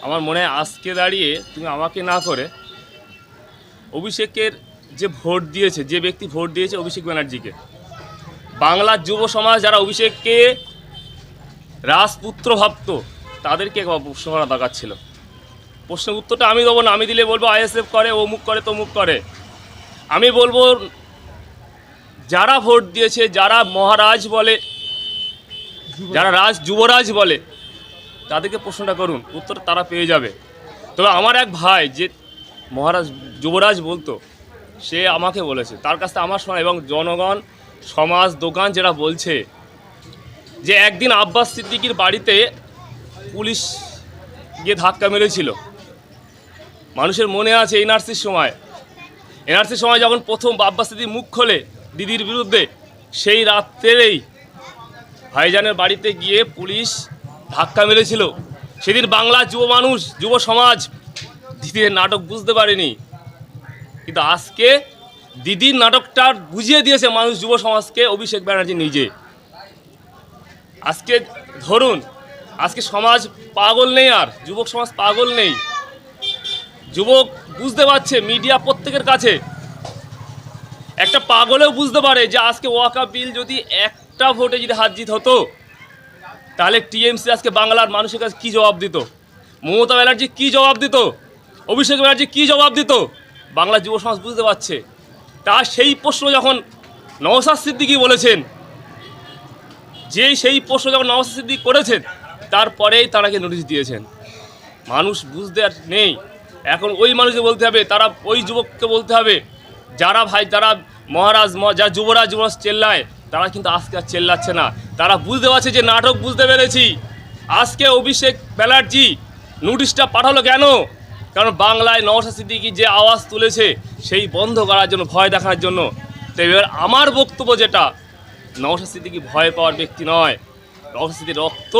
আমার মনে হয় আজকে দাঁড়িয়ে তুমি আমাকে না করে অভিষেকের যে ভোট দিয়েছে, যে ব্যক্তি ভোট দিয়েছে অভিষেক ব্যানার্জিকে, বাংলার যুব সমাজ যারা অভিষেককে রাজপুত্র ভাবত তাদেরকে প্রশ্ন করা দরকার ছিল। প্রশ্নের উত্তরটা আমি দেবো না, আমি দিলে বলবো আইএসএফ করে, অমুক করে, তমুক করে। আমি বলবো যারা ভোট দিয়েছে, যারা মহারাজ বলে, যারা যুবরাজ বলে, তাদেরকে প্রশ্নটা করুন, উত্তর তারা পেয়ে যাবে। তবে আমার এক ভাই যে মহারাজ যুবরাজ বলতো, সে আমাকে বলেছে, তার কাছ থেকে আমার শোনা এবং জনগণ সমাজ দোকান যেটা বলছে যে একদিন আব্বাস সিদ্দিকীর বাড়িতে পুলিশ গিয়ে ধাক্কা মেরেছিল। মানুষের মনে আছে এনআরসির সময় যখন প্রথম আব্বাস সিদ্দিক মুখ খোলে দিদির বিরুদ্ধে, সেই রাত্রেই ভাইজানের বাড়িতে গিয়ে পুলিশ ধাক্কা মেরেছিল। সেদিন বাংলার যুব সমাজ দিদির নাটক বুঝতে পারেনি, কিন্তু আজকে দিদির নাটকটা বুঝিয়ে দিয়েছে মানুষ, যুব সমাজকে, অভিষেক ব্যানার্জি নিজে। আজকে ধরুন, আজকে সমাজ পাগল নেই, আর যুবক সমাজ পাগল নেই। যুবক বুঝতে পারছে, মিডিয়া প্রত্যেকের কাছে। একটা পাগলেও বুঝতে পারে যে আজকে ওয়াকআপ বিল যদি একটা ভোটে যদি হার জিত হতো, তাহলে টিএমসি আজকে বাংলার মানুষের কাছে কী জবাব দিত, মমতা ব্যানার্জি কী জবাব দিত, অভিষেক ব্যানার্জি কী জবাব দিত, বাংলার যুব সমাজ বুঝতে পারছে। তা সেই প্রশ্ন যখন নওশাদ সিদ্দিকী বলেছেন, সেই প্রশ্ন যখন নওশাদ সিদ্দিকী করেছেন, তারপরেই তারাকে নোটিশ দিয়েছেন। মানুষ বুঝতে আর নেই। এখন ওই মানুষকে বলতে হবে, তারা ওই যুবককে বলতে হবে, যারা মহারাজ, যারা যুবরাজ চেল্লায়, তারা কিন্তু আজকে আর চেল্লাচ্ছে না। তারা বুঝতে পারছে যে নাটক বুঝতে পেরেছি। আজকে অভিষেক ব্যানার্জি নোটিশটা পাঠালো কেন? কারণ বাংলায় নওশাদ সিদ্দিকী যে আওয়াজ তুলেছে সেই বন্ধ করার জন্য, ভয় দেখানোর জন্য। তো এবার আমার বক্তব্য যেটা, নওশাদ সিদ্দিকী ভয় পাওয়ার ব্যক্তি নয়, নওশাদ সিদ্দিকী রক্ত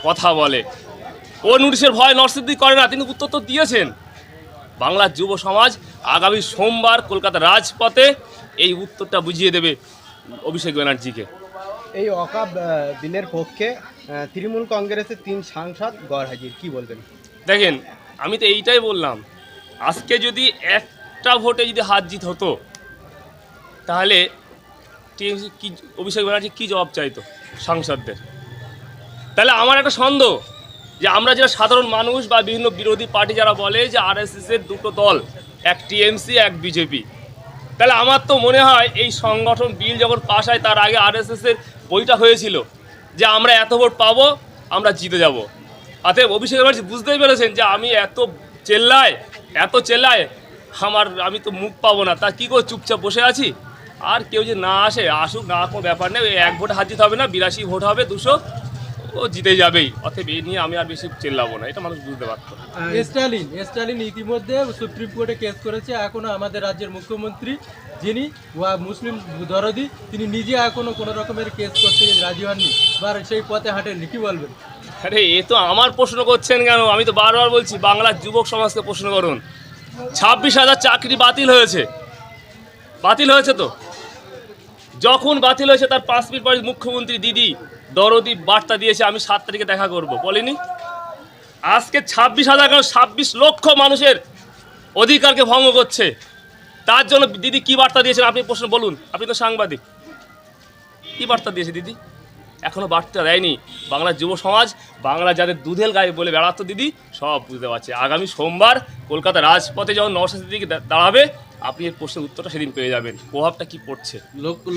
কথা বলে। ও নোটিশের ভয় নওশাদ সিদ্দিকী করে না, তিনি উত্তর তো দিয়েছেন। বাংলার যুব সমাজ আগামী সোমবার কলকাতার রাজপথে এই উত্তরটা বুঝিয়ে দেবে অভিষেক ব্যানার্জিকে। এই ওয়াকআপ বিলের পক্ষে তৃণমূল কংগ্রেসের 3 সাংসদ গড়হাজির, কি বলবেন? দেখেন, আমি তো এইটাই বললাম, আজকে যদি একটা ভোটে যদি হার জিত হতো, তাহলে টিএমসি কি, অভিষেক ব্যানার্জি কী জবাব চাইতো সাংসদদের? তাহলে আমার একটা সন্দেহ যে আমরা যারা সাধারণ মানুষ বা বিভিন্ন বিরোধী পার্টি যারা বলে যে আরএসএসের দুটো দল, এক টিএমসি, এক বিজেপি, তাহলে আমার তো মনে হয় এই সংগঠন বিল যখন পাস হয় তার আগে আরএসএসের বইটা হয়েছিল যে আমরা এত ভোট পাবো, আমরা জিতে যাব। অতএব অভিষেক ব্যানার্জি বুঝতেই পেরেছেন যে আমি এত চেল্লাই, আমি তো মুখ পাবো না, তা কী করে চুপচাপ বসে আছি। আর কেউ যে না আসুক না, কোনো ব্যাপার নেই, এক ভোটে হার জিতে হবে না, 82 ভোট হবে, 200, ও জিতে যাবেই। অতএব এই নিয়ে আমি আর বেশি চেল্লাবো না, এটা মানুষ বুঝতে পারতো। স্টালিন ইতিমধ্যে সুপ্রিম কোর্টে কেস করেছে। এখনো আমাদের রাজ্যের মুখ্যমন্ত্রী যিনি মুসলিম দরদি, তিনি নিজে এখনো কোনো রকমের কেস করতে রাজি হননি বা সেই পথে হাঁটেননি, কি বলবেন? আরে এ তো আমার প্রশ্ন করছেন কেন? আমি তো বারবার বলছি, বাংলার যুবক সমাজকে প্রশ্ন করুন। 26,000 চাকরি বাতিল হয়েছে তো। যখন বাতিল হয়েছে তার 5 মিনিট পরে মুখ্যমন্ত্রী দিদি দরদি বার্তা দিয়েছে আমি 7 তারিখে দেখা করব, বলেনি? আজকে 26,000 কেন, 26 লক্ষ মানুষের অধিকারকে ভঙ্গ করছে। তার জন্য দিদি কি বার্তা দিয়েছেন আপনি প্রশ্ন বলুন, আপনি তো সাংবাদিক। কি বার্তা দিয়েছে দিদি? এখনও বার্তা দেয়নি। বাংলার যুব সমাজ, বাংলা যাদের দুধেল গায়ে বলে বেড়াতো দিদি, সব বুঝতে পারছে। আগামী সোমবার কলকাতা রাজপথে যখন নওশাদ সিদ্দিকী দাঁড়াবে, আপনি এর প্রশ্নের উত্তরটা সেদিন পেয়ে যাবেন, প্রভাবটা কি পড়ছে।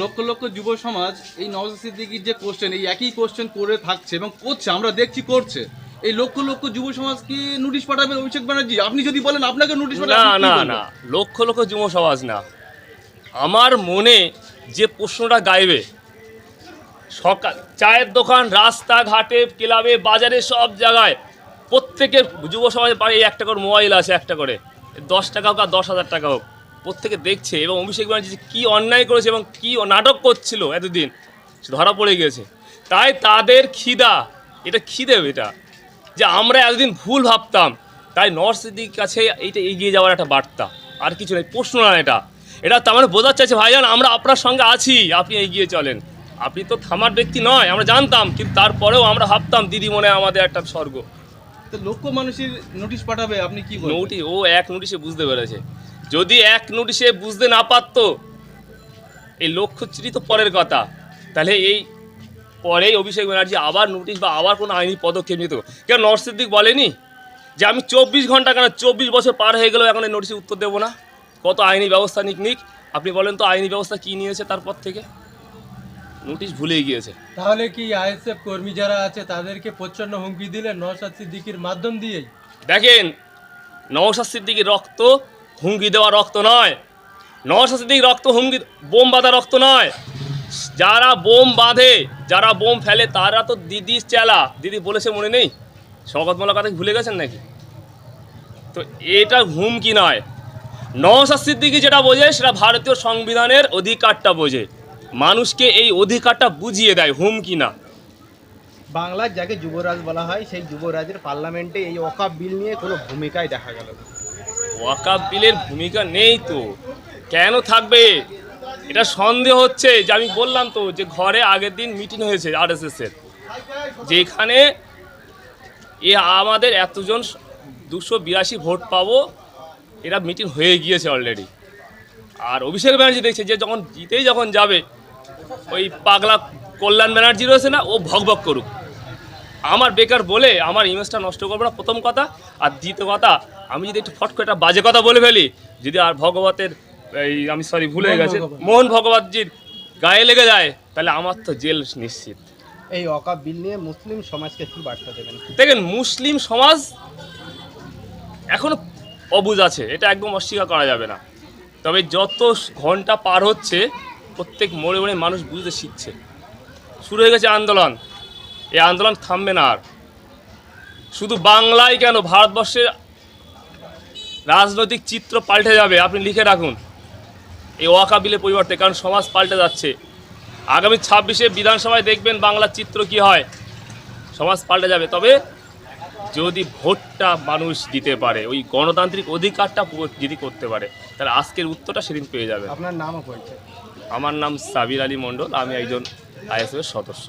লক্ষ লক্ষ যুব সমাজ এই নওশাদ সিদ্দিকীর যে কোশ্চেন, এই একই কোশ্চেন করে থাকছে এবং করছে, আমরা দেখছি করছে। এই লক্ষ লক্ষ যুব সমাজ কি নোটিশ পাঠাবে অভিষেক ব্যানার্জি? আপনি যদি বলেন আপনাকে নোটিশ পাঠাবে, না, লক্ষ লক্ষ যুব সমাজ না। আমার মনে যে প্রশ্নটা গাইবে, সকাল চায়ের দোকান, রাস্তাঘাটে, ক্লাবে, বাজারে, সব জায়গায় প্রত্যেকের যুব সমাজের পাড়ে একটা করে মোবাইল আছে, একটা করে, 10 টাকা হোক আর 10,000 টাকা হোক, প্রত্যেকে দেখছে। এবং অভিষেক ব্যানার্জি কী অন্যায় করেছে এবং কী নাটক করছিল এতদিন, ধরা পড়ে গেছে। তাই তাদের খিদে এটা যে আমরা এতদিন ভুল ভাবতাম। তাই নওশাদ সিদ্দিকীর কাছে এইটা এগিয়ে যাওয়ার একটা বার্তা, আর কিছু নেই, প্রশ্ন না। এটা তার মানে বোঝাতে চাইছে, ভাইজান আমরা আপনার সঙ্গে আছি, আপনি এগিয়ে চলেন। আপনি তো থামার ব্যক্তি নয়, আমরা জানতাম, কিন্তু তারপরেও আমরা ভাবতাম দিদি মনে আমাদের একটা স্বর্গ। তো লক্ষ মানুষের নোটিশ পাঠাবে, আপনি কি বলবেন? নোটিশ ও এক নোটিশে বুঝতে পেরেছে। যদি এক নোটিশে বুঝতে না পারতো, এই লক্ষ্যচ্যুতি তো পরের কথা, তাহলে এই পরেই অভিষেক ব্যানার্জি আবার নোটিশ বা আবার কোনো আইনি পদক্ষেপ নিত। কেন নওশাদ সিদ্দিক বলেনি যে আমি 24 ঘন্টা কেন 24 বছর পার হয়ে গেলেও এখন এই নোটিশে উত্তর দেবো না, কত আইনি ব্যবস্থা নিক। আপনি বলেন তো আইনি ব্যবস্থা কী নিয়েছে তারপর থেকে? নোটিশ ভুলেই গিয়েছে। তাহলে কি আইএসএফ কর্মী যারা আছে তাদেরকে প্রচণ্ড হুমকি দিলেন নওশাদ সিদ্দিকীর মাধ্যম দিয়েই? দেখেন, নওশাদ সিদ্দিকীর রক্ত হুমকি দেওয়া রক্ত নয়, নওশাদ সিদ্দিকীর রক্ত হুমকি বোম বাঁধা রক্ত নয়। যারা বোম বাঁধে, যারা বোম ফেলে, তারা তো দিদি চেলা। দিদি বলেছে মনে নেই? শওকত মোল্লা কথা ভুলে গেছেন নাকি? তো এটা হুমকি নয়। নওশাদ সিদ্দিকী যেটা বোঝে সেটা ভারতীয় সংবিধানের অধিকারটা বোঝে, মানুষকে এই অধিকারটা বুঝিয়ে দেয়, হুমকি না। বাংলার যাকে যুবরাজ বলা হয়, সেই যুবরাজের পার্লামেন্টে এই ওয়াকফ বিল নিয়ে কোনো ভূমিকাই দেখা গেল না। ওয়াকফ বিলের ভূমিকা নেই তো, কেন থাকবে? এটা সন্দেহ হচ্ছে। যে আমি বললাম তো যে ঘরে আগের দিন মিটিং হয়েছে আরএসএসের, যেখানে আমাদের এতজন 282 ভোট পাবো, এরা মিটিং হয়ে গিয়েছে অলরেডি। আর অভিষেক ব্যানার্জি দেখছে যে যখন যাবে, ওই পাগলা কল্যাণ ব্যানার্জি রয়েছে না, ও ভকভক করুক, আমার বেকার বলে আমার ইমেজটা নষ্ট করবো না, প্রথম কথা। আর দ্বিতীয় কথা, আমি যদি একটু ফট করে একটা বাজে কথা বলে ফেলি, যদি আর ভগবতের ভুলে গেছে, মোহন ভগবতজির গায়ে লেগে যায়, তাহলে আমার তো জেল নিশ্চিত। এই ওয়াকফ বিল নিয়ে মুসলিম সমাজকে কি বার্তা দেবেন? দেখেন, মুসলিম সমাজ এখনো অবুঝ আছে, এটা একদম অস্বীকার করা যাবে না। তবে যত ঘন্টা পার হচ্ছে, প্রত্যেক মোড়ে মোড়ে মানুষ বুঝতে শিখছে। শুরু হয়ে গেছে আন্দোলন, এই আন্দোলন থামবে না। আর শুধু বাংলায় কেন, ভারতবর্ষের রাজনৈতিক চিত্র পাল্টে যাবে, আপনি লিখে রাখুন এই ওয়াকফ বিলের পরিবর্তে, কারণ সমাজ পাল্টে যাচ্ছে। আগামী 26-এ বিধানসভায় দেখবেন বাংলার চিত্র কি হয়, সমাজ পাল্টে যাবে। তবে যদি ভোটটা মানুষ দিতে পারে, ওই গণতান্ত্রিক অধিকারটা যদি করতে পারে, তাহলে আজকের উত্তরটা সেদিন পেয়ে যাবে। আপনার নামও পরিচয়? আমার নাম সাবির আলী মণ্ডল, আমি একজন আইএসএফের সদস্য।